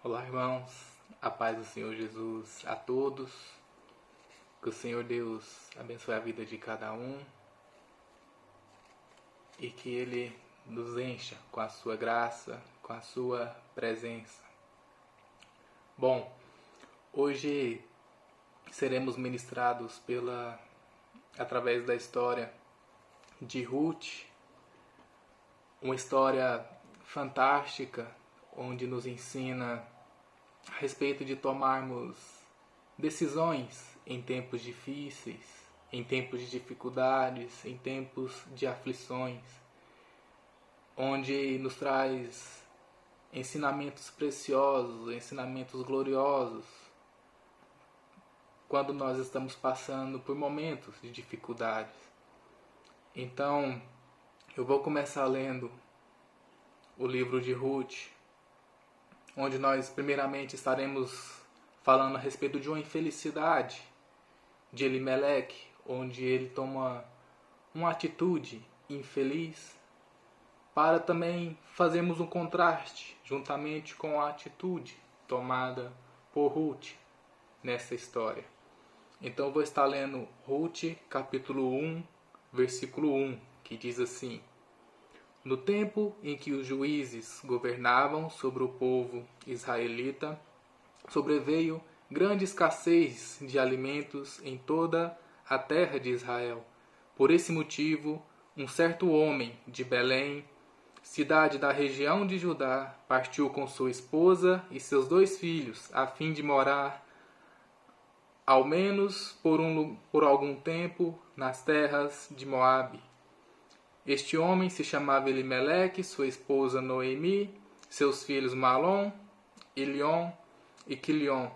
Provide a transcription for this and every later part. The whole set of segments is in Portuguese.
Olá, irmãos, a paz do Senhor Jesus a todos, que o Senhor Deus abençoe a vida de cada um e que Ele nos encha com a sua graça, com a sua presença. Bom, hoje seremos ministrados através da história de Ruth, uma história fantástica, onde nos ensina a respeito de tomarmos decisões em tempos difíceis, em tempos de dificuldades, em tempos de aflições, onde nos traz ensinamentos preciosos, ensinamentos gloriosos, quando nós estamos passando por momentos de dificuldades. Então, eu vou começar lendo o livro de Ruth, onde nós primeiramente estaremos falando a respeito de uma infelicidade de Elimeleque, onde ele toma uma atitude infeliz, para também fazermos um contraste juntamente com a atitude tomada por Ruth nessa história. Então eu vou estar lendo Ruth capítulo 1, versículo 1, que diz assim: No tempo em que os juízes governavam sobre o povo israelita, sobreveio grande escassez de alimentos em toda a terra de Israel. Por esse motivo, um certo homem de Belém, cidade da região de Judá, partiu com sua esposa e seus 2 filhos, a fim de morar, ao menos por algum tempo, nas terras de Moabe. Este homem se chamava Elimeleque, sua esposa Noemi, seus filhos Malom, Ilion e Quilion.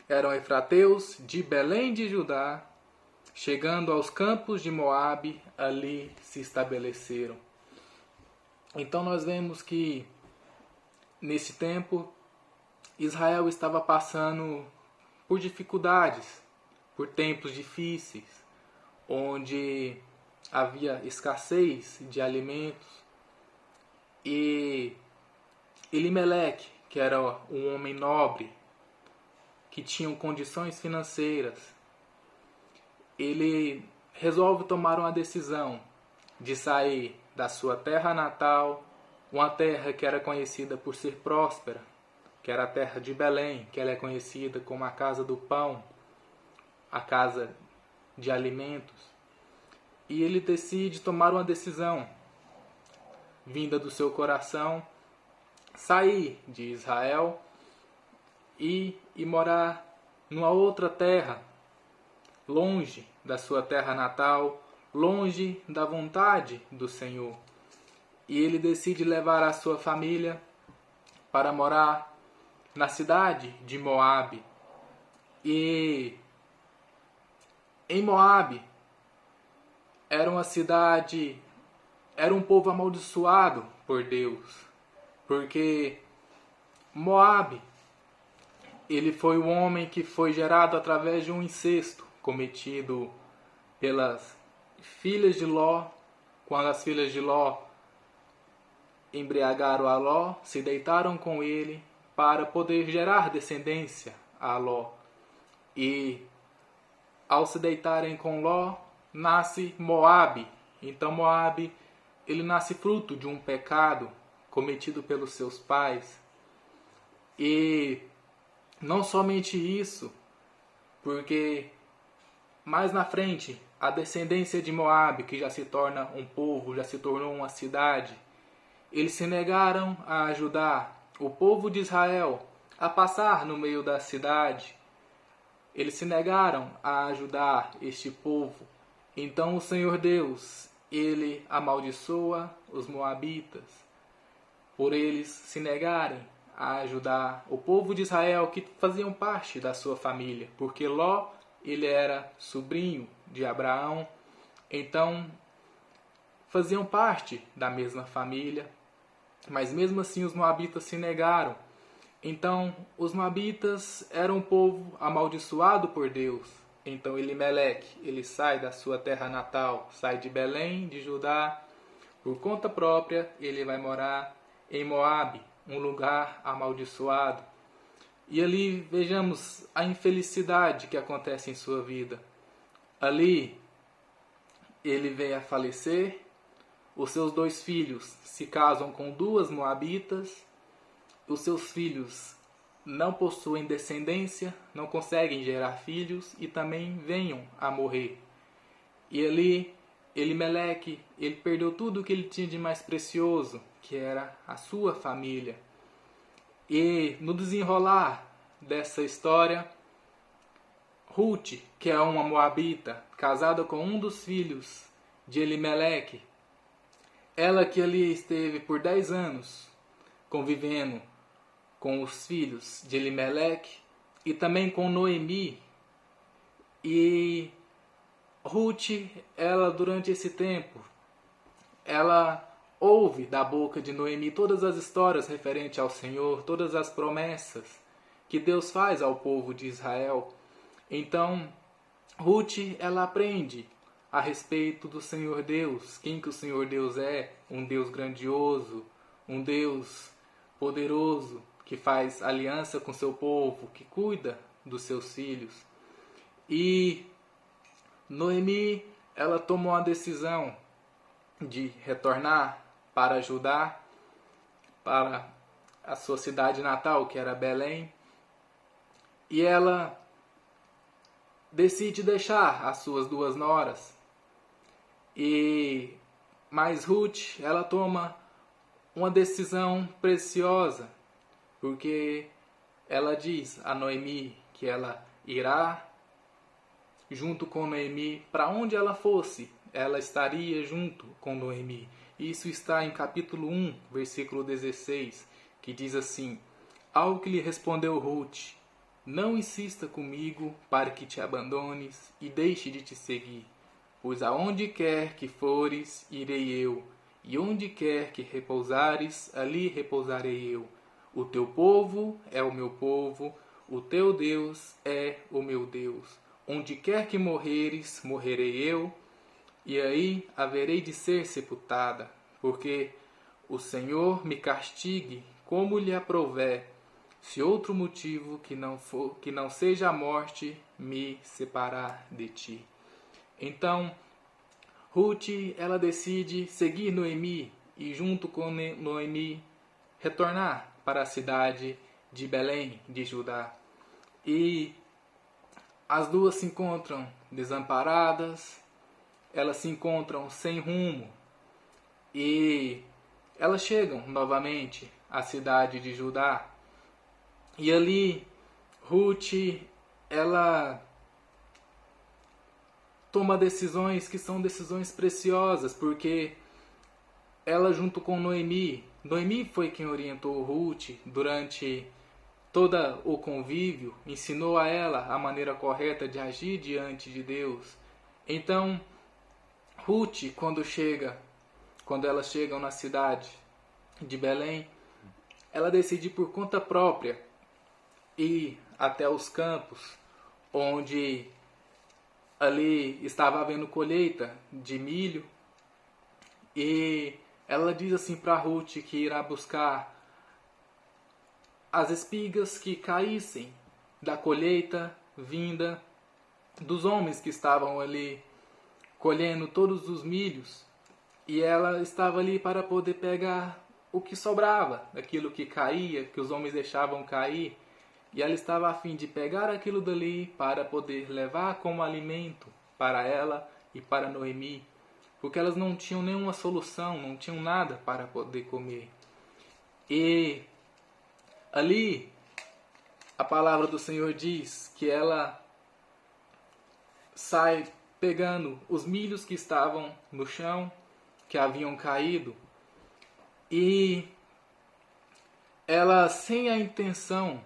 Eram efrateus de Belém de Judá. Chegando aos campos de Moabe, ali se estabeleceram. Então nós vemos que nesse tempo Israel estava passando por dificuldades, por tempos difíceis, onde havia escassez de alimentos, e Elimeleque, que era um homem nobre, que tinha condições financeiras, ele resolve tomar uma decisão de sair da sua terra natal, uma terra que era conhecida por ser próspera, que era a terra de Belém, que ela é conhecida como a casa do pão, a casa de alimentos. E ele decide tomar uma decisão, vinda do seu coração, sair de Israel e morar numa outra terra, longe da sua terra natal, longe da vontade do Senhor. E ele decide levar a sua família para morar na cidade de Moabe. E em Moabe era uma cidade, era um povo amaldiçoado por Deus, porque Moabe, ele foi o homem que foi gerado através de um incesto cometido pelas filhas de Ló, quando as filhas de Ló embriagaram a Ló, se deitaram com ele para poder gerar descendência a Ló. E ao se deitarem com Ló, nasce Moabe. Então Moabe, ele nasce fruto de um pecado cometido pelos seus pais. E não somente isso, porque mais na frente, a descendência de Moabe, que já se torna um povo, já se tornou uma cidade, eles se negaram a ajudar o povo de Israel a passar no meio da cidade. Eles se negaram a ajudar este povo. Então o Senhor Deus, ele amaldiçoa os moabitas por eles se negarem a ajudar o povo de Israel, que faziam parte da sua família, porque Ló, ele era sobrinho de Abraão, então faziam parte da mesma família, mas mesmo assim os moabitas se negaram. Então os moabitas eram um povo amaldiçoado por Deus. Então Elimeleque, ele sai da sua terra natal, sai de Belém, de Judá, por conta própria, ele vai morar em Moabe, um lugar amaldiçoado. E ali vejamos a infelicidade que acontece em sua vida. Ali ele vem a falecer, os seus 2 filhos se casam com 2 moabitas, os seus filhos não possuem descendência, não conseguem gerar filhos e também venham a morrer. E ali Elimeleque, ele perdeu tudo o que ele tinha de mais precioso, que era a sua família. E no desenrolar dessa história, Ruth, que é uma moabita, casada com um dos filhos de Elimeleque, ela que ali esteve por 10 anos convivendo com os filhos de Elimeleque e também com Noemi. E Ruth, ela durante esse tempo, ela ouve da boca de Noemi todas as histórias referentes ao Senhor, todas as promessas que Deus faz ao povo de Israel. Então, Ruth, ela aprende a respeito do Senhor Deus, quem que o Senhor Deus é, um Deus grandioso, um Deus poderoso, que faz aliança com seu povo, que cuida dos seus filhos. E Noemi, ela tomou a decisão de retornar para Judá, para a sua cidade natal, que era Belém, e ela decide deixar as suas 2 noras. Mas Ruth, ela toma uma decisão preciosa, porque ela diz a Noemi que ela irá junto com Noemi para onde ela fosse, ela estaria junto com Noemi. Isso está em capítulo 1, versículo 16, que diz assim: Ao que lhe respondeu Ruth: Não insista comigo para que te abandones e deixe de te seguir, pois aonde quer que fores, irei eu, e onde quer que repousares, ali repousarei eu. O teu povo é o meu povo, o teu Deus é o meu Deus. Onde quer que morreres, morrerei eu, e aí haverei de ser sepultada, porque o Senhor me castigue como lhe aprouver, se outro motivo que não seja a morte me separar de ti. Então, Ruth, ela decide seguir Noemi e junto com Noemi retornar para a cidade de Belém, de Judá. E as 2 se encontram desamparadas, elas se encontram sem rumo e elas chegam novamente à cidade de Judá. E ali Ruth, ela toma decisões que são decisões preciosas, porque ela junto com Noemi foi quem orientou Ruth durante todo o convívio, ensinou a ela a maneira correta de agir diante de Deus. Então, Ruth, quando elas chegam na cidade de Belém, ela decide por conta própria ir até os campos, onde ali estava havendo colheita de milho, e ela diz assim para Ruth que irá buscar as espigas que caíssem da colheita vinda dos homens que estavam ali colhendo todos os milhos, e ela estava ali para poder pegar o que sobrava, aquilo que caía, que os homens deixavam cair, e ela estava a fim de pegar aquilo dali para poder levar como alimento para ela e para Noemi, porque elas não tinham nenhuma solução, não tinham nada para poder comer. E ali, a palavra do Senhor diz que ela sai pegando os milhos que estavam no chão, que haviam caído, e ela, sem a intenção,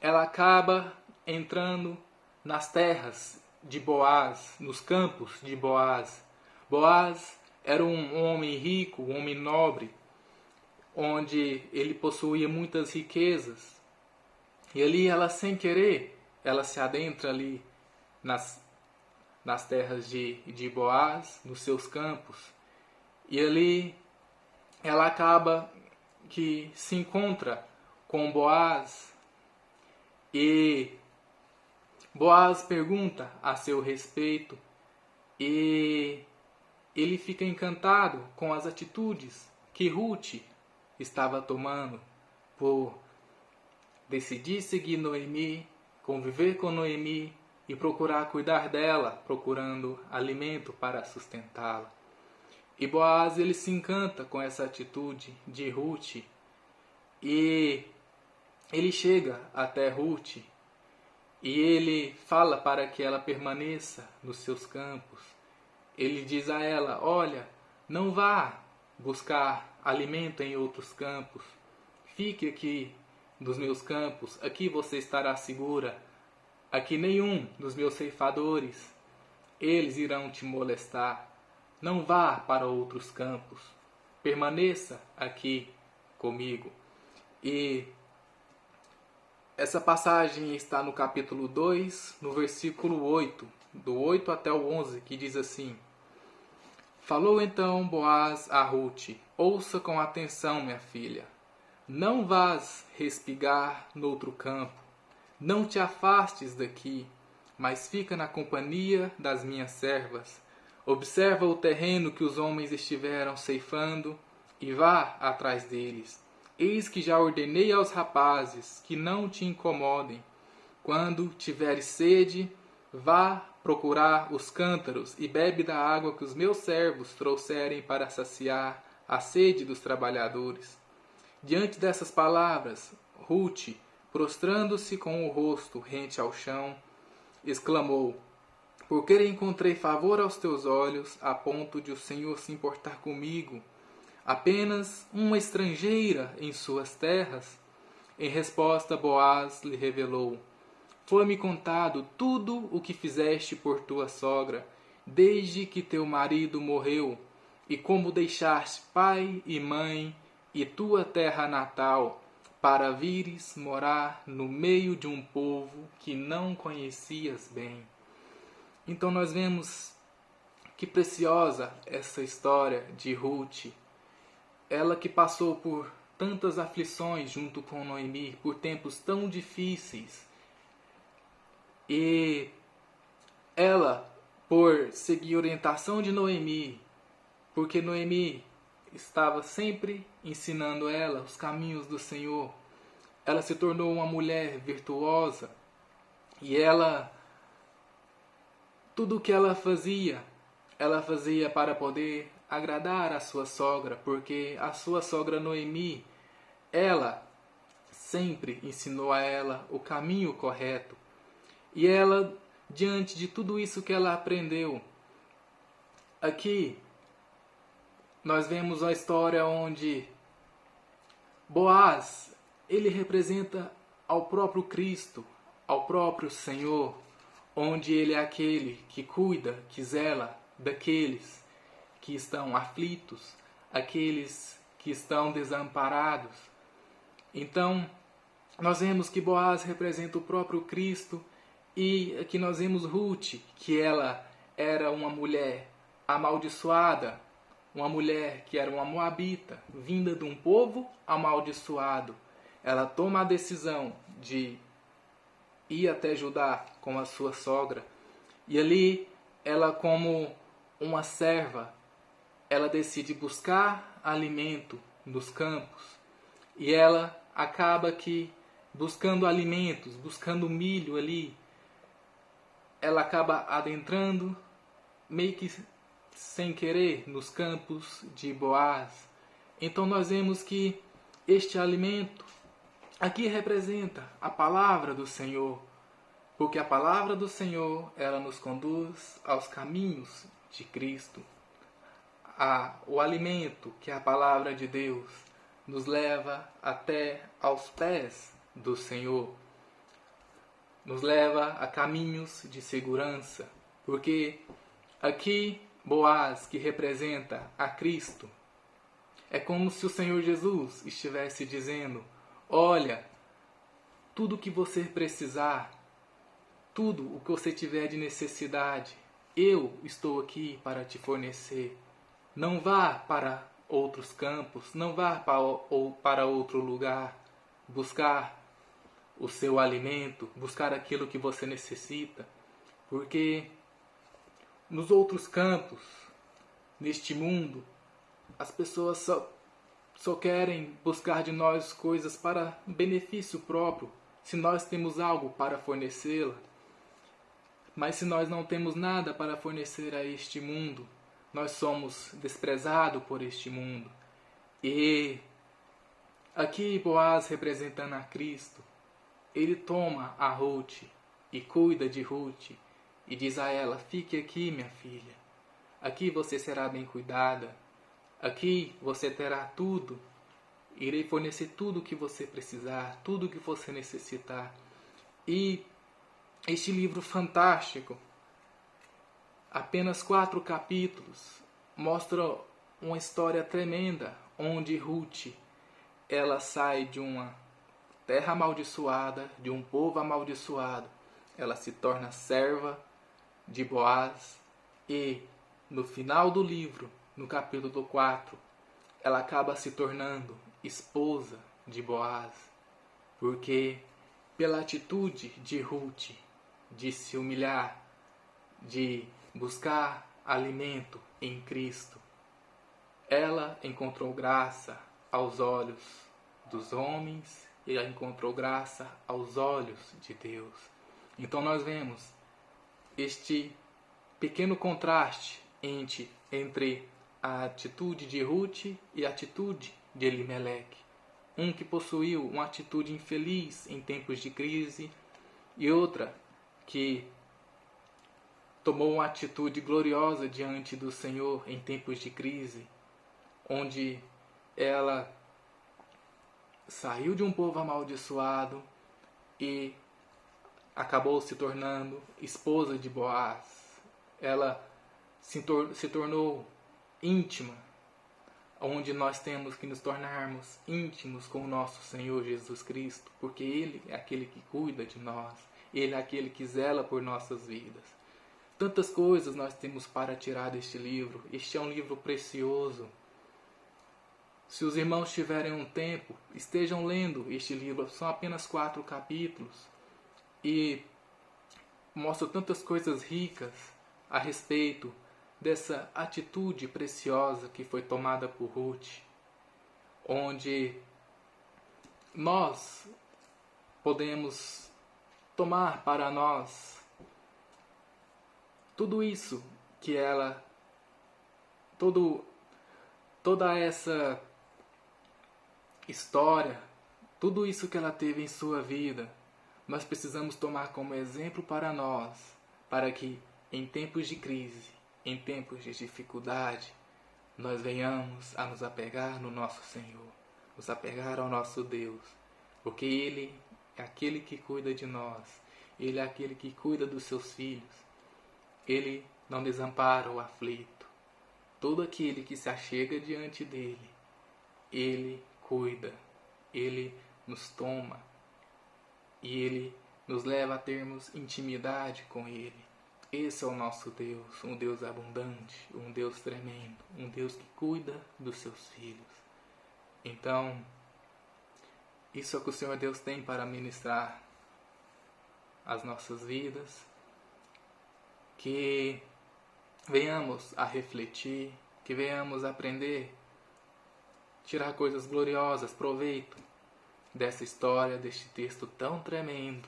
ela acaba entrando nas terras de Boaz, nos campos de Boaz. Boaz era um homem rico, um homem nobre, onde ele possuía muitas riquezas. E ali ela, sem querer, ela se adentra ali nas terras de Boaz, nos seus campos. E ali ela acaba que se encontra com Boaz, e Boaz pergunta a seu respeito, e ele fica encantado com as atitudes que Ruth estava tomando por decidir seguir Noemi, conviver com Noemi e procurar cuidar dela, procurando alimento para sustentá-la. E Boaz, ele se encanta com essa atitude de Ruth, e ele chega até Ruth e ele fala para que ela permaneça nos seus campos. Ele diz a ela: olha, não vá buscar alimento em outros campos. Fique aqui nos meus campos, aqui você estará segura. Aqui nenhum dos meus ceifadores, eles irão te molestar. Não vá para outros campos. Permaneça aqui comigo. E essa passagem está no capítulo 2, no versículo 8, do 8 até o 11, que diz assim: Falou então Boaz a Ruth: ouça com atenção, minha filha. Não vás respigar noutro campo. Não te afastes daqui, mas fica na companhia das minhas servas. Observa o terreno que os homens estiveram ceifando e vá atrás deles. Eis que já ordenei aos rapazes que não te incomodem. Quando tiveres sede, vá procurar os cântaros e bebe da água que os meus servos trouxerem para saciar a sede dos trabalhadores. Diante dessas palavras, Ruth, prostrando-se com o rosto rente ao chão, exclamou: Por que encontrei favor aos teus olhos, a ponto de o Senhor se importar comigo, apenas uma estrangeira em suas terras? Em resposta, Boaz lhe revelou: Foi-me contado tudo o que fizeste por tua sogra, desde que teu marido morreu, e como deixaste pai e mãe e tua terra natal, para vires morar no meio de um povo que não conhecias bem. Então nós vemos que preciosa essa história de Ruth. Ela que passou por tantas aflições junto com Noemi, por tempos tão difíceis. E ela, por seguir a orientação de Noemi, porque Noemi estava sempre ensinando ela os caminhos do Senhor, ela se tornou uma mulher virtuosa. E ela, tudo o que ela fazia para poder agradar a sua sogra, porque a sua sogra Noemi, ela sempre ensinou a ela o caminho correto. E ela, diante de tudo isso que ela aprendeu, aqui nós vemos uma história onde Boaz, ele representa ao próprio Cristo, ao próprio Senhor, onde ele é aquele que cuida, que zela daqueles que estão aflitos, aqueles que estão desamparados. Então, nós vemos que Boaz representa o próprio Cristo, e aqui nós vemos Ruth, que ela era uma mulher amaldiçoada, uma mulher que era uma moabita, vinda de um povo amaldiçoado. Ela toma a decisão de ir até Judá com a sua sogra, e ali ela, como uma serva, ela decide buscar alimento nos campos, e ela acaba que buscando alimentos, buscando milho ali, ela acaba adentrando meio que sem querer nos campos de Boaz. Então nós vemos que este alimento aqui representa a palavra do Senhor, porque a palavra do Senhor, ela nos conduz aos caminhos de Cristo. O alimento, que é a palavra de Deus, nos leva até aos pés do Senhor, nos leva a caminhos de segurança, porque aqui Boaz, que representa a Cristo, é como se o Senhor Jesus estivesse dizendo: olha, tudo o que você precisar, tudo o que você tiver de necessidade, eu estou aqui para te fornecer. Não vá para outros campos, não vá para outro lugar. buscar o seu alimento, buscar aquilo que você necessita, porque nos outros campos, neste mundo, as pessoas só querem buscar de nós coisas para benefício próprio, se nós temos algo para fornecê-la. Mas se nós não temos nada para fornecer a este mundo, nós somos desprezados por este mundo. E aqui Boaz, representando a Cristo, ele toma a Ruth e cuida de Ruth e diz a ela: fique aqui, minha filha. Aqui você será bem cuidada. Aqui você terá tudo. Irei fornecer tudo o que você precisar, tudo o que você necessitar. E este livro fantástico, apenas 4 capítulos, mostra uma história tremenda, onde Ruth, ela sai de uma terra amaldiçoada, de um povo amaldiçoado. Ela se torna serva de Boaz e, no final do livro, no capítulo 4, ela acaba se tornando esposa de Boaz, porque pela atitude de Ruth, de se humilhar, de buscar alimento em Cristo, ela encontrou graça aos olhos dos homens e ela encontrou graça aos olhos de Deus. Então nós vemos este pequeno contraste entre a atitude de Ruth e a atitude de Elimeleque. Um que possuiu uma atitude infeliz em tempos de crise e outra que tomou uma atitude gloriosa diante do Senhor em tempos de crise, onde ela saiu de um povo amaldiçoado e acabou se tornando esposa de Boaz. Ela se tornou íntima, onde nós temos que nos tornarmos íntimos com o nosso Senhor Jesus Cristo, porque Ele é aquele que cuida de nós, Ele é aquele que zela por nossas vidas. Tantas coisas nós temos para tirar deste livro. Este é um livro precioso. Se os irmãos tiverem um tempo, estejam lendo este livro. São apenas 4 capítulos e mostram tantas coisas ricas a respeito dessa atitude preciosa que foi tomada por Ruth, onde nós podemos tomar para nós tudo isso que ela, toda essa história, tudo isso que ela teve em sua vida, nós precisamos tomar como exemplo para nós, para que em tempos de crise, em tempos de dificuldade, nós venhamos a nos apegar no nosso Senhor, nos apegar ao nosso Deus, porque Ele é aquele que cuida de nós, Ele é aquele que cuida dos seus filhos, Ele não desampara o aflito. Todo aquele que se achega diante dele, Ele cuida, Ele nos toma e Ele nos leva a termos intimidade com Ele. Esse é o nosso Deus, um Deus abundante, um Deus tremendo, um Deus que cuida dos seus filhos. Então, isso é o que o Senhor Deus tem para ministrar as nossas vidas, que venhamos a refletir, que venhamos a aprender, tirar coisas gloriosas, proveito dessa história, deste texto tão tremendo,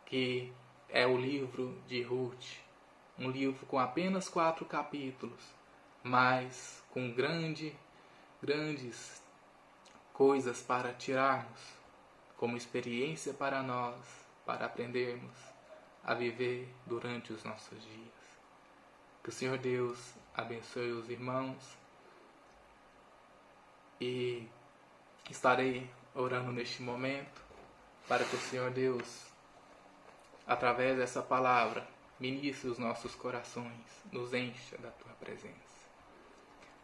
que é o livro de Ruth. Um livro com apenas 4 capítulos, mas com grandes coisas para tirarmos, como experiência para nós, para aprendermos a viver durante os nossos dias. Que o Senhor Deus abençoe os irmãos e estarei orando neste momento para que o Senhor Deus, através dessa palavra, ministre os nossos corações, nos encha da Tua presença.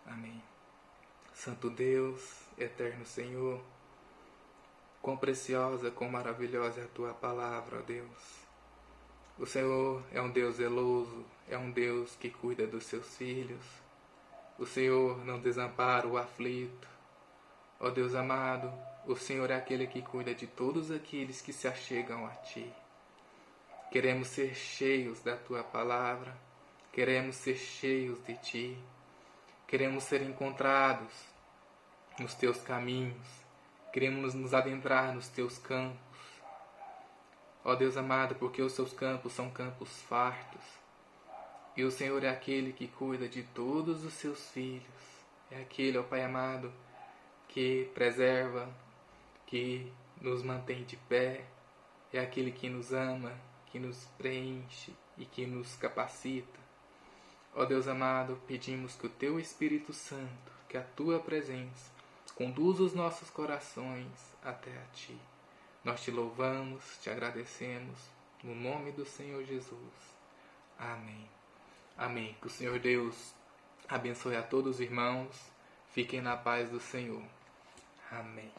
Amém. Santo Deus, eterno Senhor, quão preciosa, quão maravilhosa é a Tua palavra, ó Deus. O Senhor é um Deus zeloso, é um Deus que cuida dos seus filhos. O Senhor não desampara o aflito. Ó Deus amado, O Senhor é aquele que cuida de todos aqueles que se achegam a Ti. Queremos ser cheios da Tua palavra, queremos ser cheios de Ti, queremos ser encontrados nos Teus caminhos, queremos nos adentrar nos Teus campos. Ó Deus amado, porque os Teus campos são campos fartos, e o Senhor é aquele que cuida de todos os Seus filhos, é aquele, ó Pai amado, que preserva, que nos mantém de pé, é aquele que nos ama, que nos preenche e que nos capacita. Ó Deus amado, pedimos que o Teu Espírito Santo, que a Tua presença, conduza os nossos corações até a Ti. Nós Te louvamos, Te agradecemos, no nome do Senhor Jesus. Amém. Amém. Que o Senhor Deus abençoe a todos os irmãos. Fiquem na paz do Senhor. Amém.